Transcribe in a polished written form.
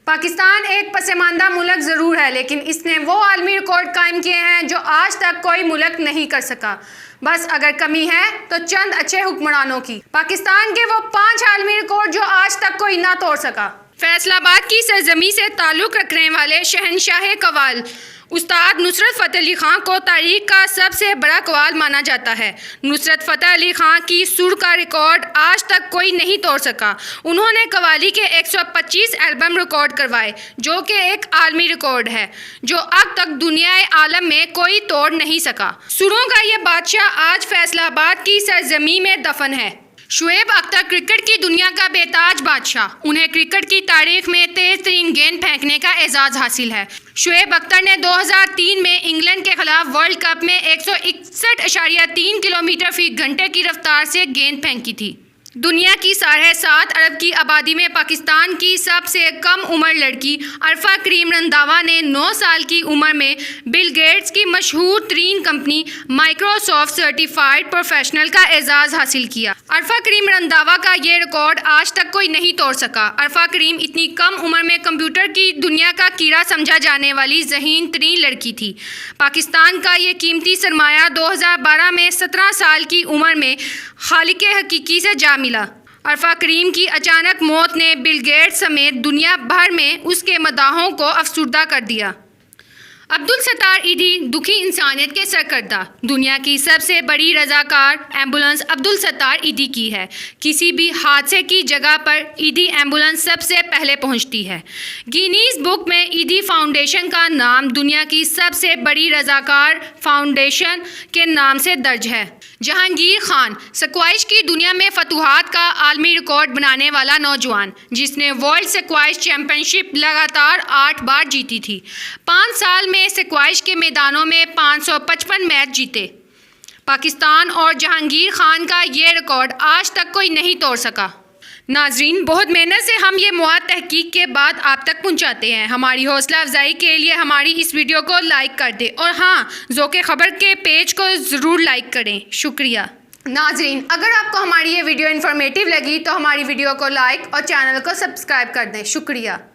پاکستان ایک پسماندہ ملک ضرور ہے، لیکن اس نے وہ عالمی ریکارڈ قائم کیے ہیں جو آج تک کوئی ملک نہیں کر سکا۔ بس اگر کمی ہے تو چند اچھے حکمرانوں کی۔ پاکستان کے وہ 5 عالمی ریکارڈ جو آج تک کوئی نہ توڑ سکا۔ فیصل آباد کی سرزمین سے تعلق رکھنے والے شہنشاہ قوال استاد نصرت فتح علی خان کو تاریخ کا سب سے بڑا قوال مانا جاتا ہے۔ نصرت فتح علی خان کی سر کا ریکارڈ آج تک کوئی نہیں توڑ سکا۔ انہوں نے قوالی کے 125 البم ریکارڈ کروائے، جو کہ ایک عالمی ریکارڈ ہے جو اب تک دنیا عالم میں کوئی توڑ نہیں سکا۔ سروں کا یہ بادشاہ آج فیصل آباد کی سرزمین میں دفن ہے۔ شعیب اختر کرکٹ کی دنیا کا بے تاج بادشاہ۔ انہیں کرکٹ کی تاریخ میں تیز ترین گیند پھینکنے کا اعزاز حاصل ہے۔ شعیب اختر نے 2003 میں انگلینڈ کے خلاف ورلڈ کپ میں 161.3 کلومیٹر فی گھنٹے کی رفتار سے گیند پھینکی تھی۔ دنیا کی 7.5 ارب کی آبادی میں پاکستان کی سب سے کم عمر لڑکی عرفہ کریم رنداوا نے 9 سال کی عمر میں بل گیٹس کی مشہور ترین کمپنی مائیکروسافٹ سرٹیفائیڈ پروفیشنل کا اعزاز حاصل کیا۔ عرفہ کریم رنداوا کا یہ ریکارڈ آج تک کوئی نہیں توڑ سکا۔ عرفہ کریم اتنی کم عمر میں کمپیوٹر کی دنیا کا کیڑا سمجھا جانے والی ذہین ترین لڑکی تھی۔ پاکستان کا یہ قیمتی سرمایہ 2012 میں 17 سال کی عمر میں خالق حقیقی سے جا ملا۔ عرفہ کریم کی اچانک موت نے بل گیٹس سمیت دنیا بھر میں اس کے مداحوں کو افسردہ کر دیا۔ عبدالستار ایدھی دکھی انسانیت کے سرکردہ۔ دنیا کی سب سے بڑی رضاکار ایمبولنس عبدالستار ایدھی کی ہے۔ کسی بھی حادثے کی جگہ پر ایدھی ایمبولنس سب سے پہلے پہنچتی ہے۔ گینیز بک میں ایدھی فاؤنڈیشن کا نام دنیا کی سب سے بڑی رضاکار فاؤنڈیشن کے نام سے درج ہے۔ جہانگیر خان سکوائش کی دنیا میں فتوحات کا عالمی ریکارڈ بنانے والا نوجوان، جس نے ورلڈ سکوائش چیمپئن شپ لگاتار 8 بار جیتی تھی۔ 5 سال میں سکوائش کے میدانوں میں 555 میچ جیتے۔ پاکستان اور جہانگیر خان کا یہ ریکارڈ آج تک کوئی نہیں توڑ سکا۔ ناظرین، بہت محنت سے ہم یہ مواد تحقیق کے بعد آپ تک پہنچاتے ہیں۔ ہماری حوصلہ افزائی کے لیے ہماری اس ویڈیو کو لائک کر دیں، اور ہاں، ذوق خبر کے پیج کو ضرور لائک کریں۔ شکریہ۔ ناظرین، اگر آپ کو ہماری یہ ویڈیو انفارمیٹیو لگی تو ہماری ویڈیو کو لائک اور چینل کو سبسکرائب کر دیں۔ شکریہ۔